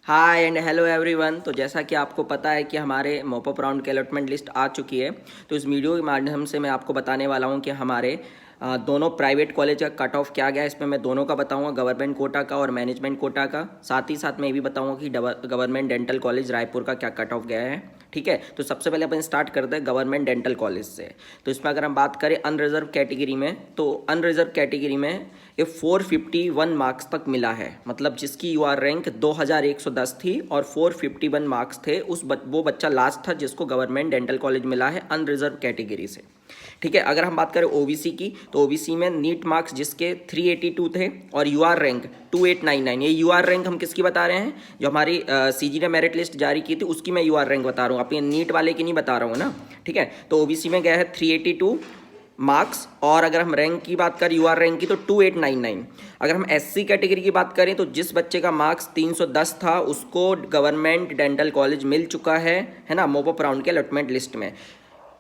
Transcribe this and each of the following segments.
Hi and hello everyone. तो जैसा कि आपको पता है कि हमारे मॉपअप राउंड की अलॉटमेंट लिस्ट आ चुकी है। तो इस वीडियो के माध्यम से मैं आपको बताने वाला हूं कि हमारे दोनों प्राइवेट कॉलेज का कट ऑफ क्या गया है। इसमें मैं दोनों का बताऊंगा, गवर्नमेंट कोटा का और मैनेजमेंट कोटा का। साथ ही साथ मैं ये भी बताऊंगा कि गवर्नमेंट डेंटल कॉलेज रायपुर का क्या कट ऑफ गया है। ठीक है, तो सबसे पहले अपन स्टार्ट करते हैं गवर्नमेंट डेंटल कॉलेज से। तो इसमें अगर हम बात करें अनरिजर्व कैटेगरी में, तो अनरिजर्व कैटेगरी में ये 451 मार्क्स तक मिला है। मतलब जिसकी यूआर रैंक 2110 थी और 451 मार्क्स थे, वो बच्चा लास्ट था जिसको गवर्नमेंट डेंटल कॉलेज मिला है अनरिजर्व कैटेगरी से। ठीक है, अगर हम बात करें ओबीसी की, तो ओबीसी में नीट मार्क्स जिसके 382 थे और यूआर रैंक 2899। ये यूआर रैंक हम किसकी बता रहे हैं? जो हमारी सीजी ने मेरिट लिस्ट जारी की थी उसकी मैं यूआर रैंक बता रहा हूँ, अपने नीट वाले की नहीं बता रहा हूँ ना। ठीक है, तो ओबीसी में गया है 382 मार्क्स, और अगर हम रैंक की बात करें यूआर रैंक की, तो 2899। अगर हम एससी कैटेगरी की बात करें, तो जिस बच्चे का मार्क्स 310 था उसको गवर्नमेंट डेंटल कॉलेज मिल चुका है ना, मॉपअप राउंड के अलॉटमेंट लिस्ट में।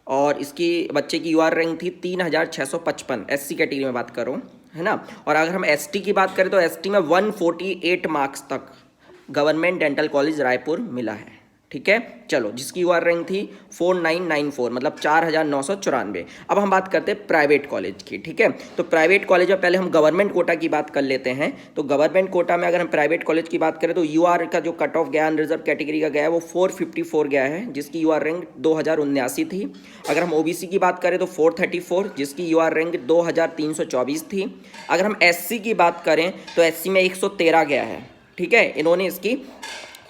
और इसकी बच्चे की यूआर रैंक थी 3655, एससी कैटेगरी में बात कर रहा हूँ, है ना। और अगर हम एसटी की बात करें, तो एसटी में 148 मार्क्स तक गवर्नमेंट डेंटल कॉलेज रायपुर मिला है। ठीक है, चलो, जिसकी यूआर रैंक थी 4994, मतलब 4994। अब हम बात करते हैं प्राइवेट कॉलेज की। ठीक है, तो प्राइवेट कॉलेज में पहले हम गवर्नमेंट कोटा की बात कर लेते हैं। तो गवर्नमेंट कोटा में अगर हम प्राइवेट कॉलेज की बात करें, तो यूआर का जो कट ऑफ गया अनरिजर्व कैटेगरी का गया है वो 454 गया है, जिसकी यूआर रैंक 2079 थी। अगर हम ओबीसी की बात करें तो 434, जिसकी यूआर रैंक 2324 थी। अगर हम एससी की बात करें तो एससी में 113 गया है। ठीक है, इन्होंने इसकी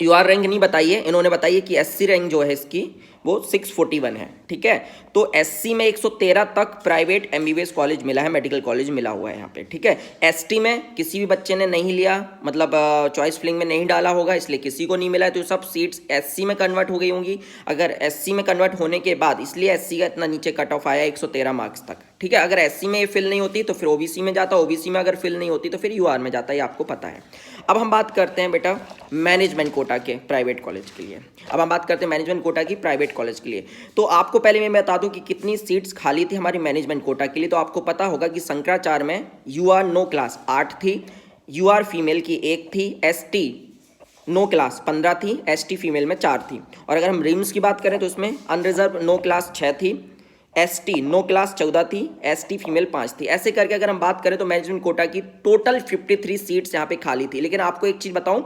यूआर रैंक नहीं बताई है, इन्होंने बताई है कि एससी रैंक जो है इसकी वो 641 है। ठीक है, तो एससी में 113 तक प्राइवेट एमबीबीएस कॉलेज मिला है, मेडिकल कॉलेज मिला हुआ है यहाँ पे। ठीक है, एसटी में किसी भी बच्चे ने नहीं लिया, मतलब चॉइस फिलिंग में नहीं डाला होगा, इसलिए किसी को नहीं मिला है, तो सब सीट्स एससी में कन्वर्ट हो गई होंगी। अगर एससी में कन्वर्ट होने के बाद, इसलिए एससी का इतना नीचे कट ऑफ आया 113 मार्क्स तक। ठीक है, अगर एससी में ये फिल नहीं होती तो फिर ओबीसी में जाता, ओबीसी में अगर फिल नहीं होती तो फिर यूआर में जाता, ये आपको पता है। अब हम बात करते हैं बेटा मैनेजमेंट कोटा के प्राइवेट कॉलेज के लिए। अब हम बात करते हैं मैनेजमेंट कोटा की प्राइवेट कॉलेज के लिए। तो आपको पहले मैं बता दूं कि कितनी सीट्स खाली थी हमारी मैनेजमेंट कोटा के लिए। तो आपको पता होगा कि शंकराचार्य में यूआर नो क्लास 8 थी, यूआर फीमेल की 1 थी, एसटी नो क्लास 15 थी, एसटी फीमेल में 4 थी। और अगर हम रिम्स की बात करें तो उसमें अनरिजर्व नो क्लास 6 थी, एसटी नो क्लास 14 थी, एसटी फीमेल 5 थी। ऐसे करके अगर हम बात करें तो मैनेजमेंट कोटा की टोटल 53 सीट्स यहाँ पे खाली थी। लेकिन आपको एक चीज़ बताऊं,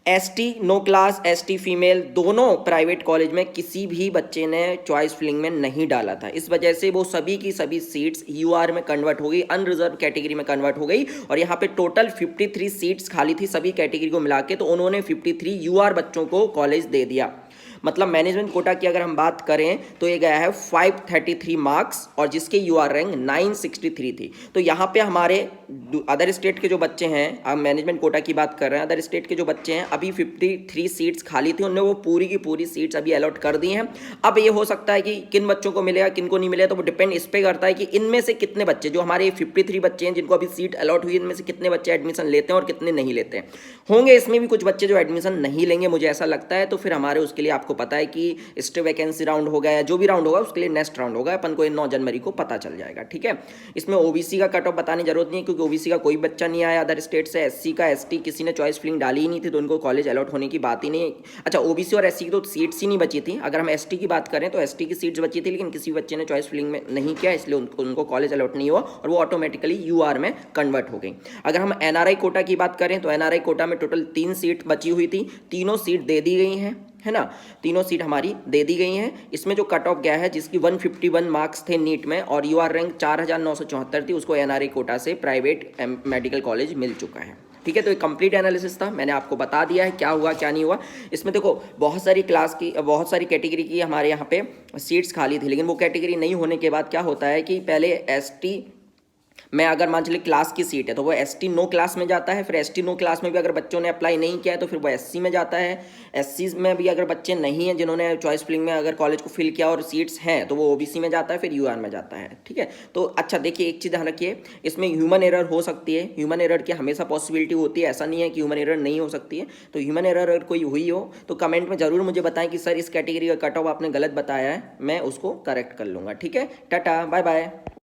ST no class, ST female दोनों प्राइवेट कॉलेज में किसी भी बच्चे ने चॉइस फिलिंग में नहीं डाला था। इस वजह से वो सभी की सभी सीट्स यूआर में कन्वर्ट हो गई, अनरिजर्व कैटेगरी में कन्वर्ट हो गई। और यहाँ पे टोटल 53 सीट्स खाली थी सभी कैटेगरी को मिला के, तो उन्होंने 53 यूआर बच्चों को कॉलेज दे दिया। मतलब मैनेजमेंट कोटा की अगर हम बात करें तो ये गया है 533 मार्क्स, और जिसके यूआर रैंक 963 थी। तो यहाँ पे हमारे अदर स्टेट के जो बच्चे हैं, हम मैनेजमेंट कोटा की बात कर रहे हैं, अदर स्टेट के जो बच्चे हैं, अभी 53 सीट्स खाली थी, उन्होंने वो पूरी की पूरी सीट्स अभी अलॉट कर दी हैं। अब ये हो सकता है कि किन बच्चों को मिलेगा किन को नहीं मिलेगा, तो वो डिपेंड इस पर करता है कि इनमें से कितने बच्चे, जो हमारे 53 बच्चे हैं जिनको अभी सीट अलॉट हुई, इनमें से कितने बच्चे एडमिशन लेते हैं और कितने नहीं लेते हैं। होंगे इसमें भी कुछ बच्चे जो एडमिशन नहीं लेंगे, मुझे ऐसा लगता है। तो फिर हमारे उसके लिए आपको पता है कि स्टे वैकेंसी राउंड होगा या जो भी राउंड होगा उसके लिए नेक्स्ट राउंड होगा, अपन को 9 जनवरी को पता चल जाएगा। ठीक है, इसमें ओबीसी का कट ऑफ बताने की जरूरत नहीं है, क्योंकि ओबीसी का कोई बच्चा नहीं आया अदर स्टेट से। एससी का, एसटी किसी ने चॉइस फिलिंग डाली ही नहीं थी, तो उनको कॉलेज अलॉट होने की बात ही नहीं। अच्छा, ओबीसी और एससी की तो सीट्स ही नहीं बची थी। अगर हम एसटी की बात करें तो एसटी की सीट्स बची थी, लेकिन किसी बच्चे ने चॉइस फिलिंग में नहीं किया, इसलिए उनको कॉलेज अलॉट नहीं हुआ और वो ऑटोमेटिकली यूआर में कन्वर्ट हो गई। अगर हम एनआरआई कोटा की बात करें तो एनआरआई कोटा में टोटल 3 सीट बची हुई थी, तीनों सीट दे दी गई हैं, है ना। तीनों सीट हमारी दे दी गई हैं। इसमें जो कट ऑफ गया है, जिसकी 151 मार्क्स थे नीट में और यूआर रैंक 4974 थी, उसको एनआरआई कोटा से प्राइवेट मेडिकल कॉलेज मिल चुका है। ठीक है, तो एक कंप्लीट एनालिसिस था, मैंने आपको बता दिया है क्या हुआ क्या नहीं हुआ। इसमें देखो बहुत सारी क्लास की, बहुत सारी कैटेगरी की हमारे यहाँ पे सीट्स खाली थी, लेकिन वो कैटेगरी नहीं होने के बाद क्या होता है कि पहले एसटी में अगर मान चलिए क्लास की सीट है तो वो एसटी नो क्लास में जाता है, फिर एसटी नो क्लास में भी अगर बच्चों ने अप्लाई नहीं किया है तो फिर वो एससी में जाता है। एससी में भी अगर बच्चे नहीं हैं जिन्होंने चॉइस फिलिंग में अगर कॉलेज को फिल किया और सीट्स हैं तो वो ओबीसी में जाता है, फिर यूआर में जाता है। ठीक है, तो अच्छा देखिए एक चीज़ ध्यान रखिए, इसमें ह्यूमन एरर हो सकती है, ह्यूमन एरर की हमेशा पॉसिबिलिटी होती है, ऐसा नहीं है कि ह्यूमन एरर नहीं हो सकती है। तो ह्यूमन एरर अगर कोई हुई हो तो कमेंट में जरूर मुझे बताएं कि सर इस कैटेगरी का कट ऑफ आपने गलत बताया है, मैं उसको करेक्ट कर लूँगा। ठीक है, टाटा बाय बाय।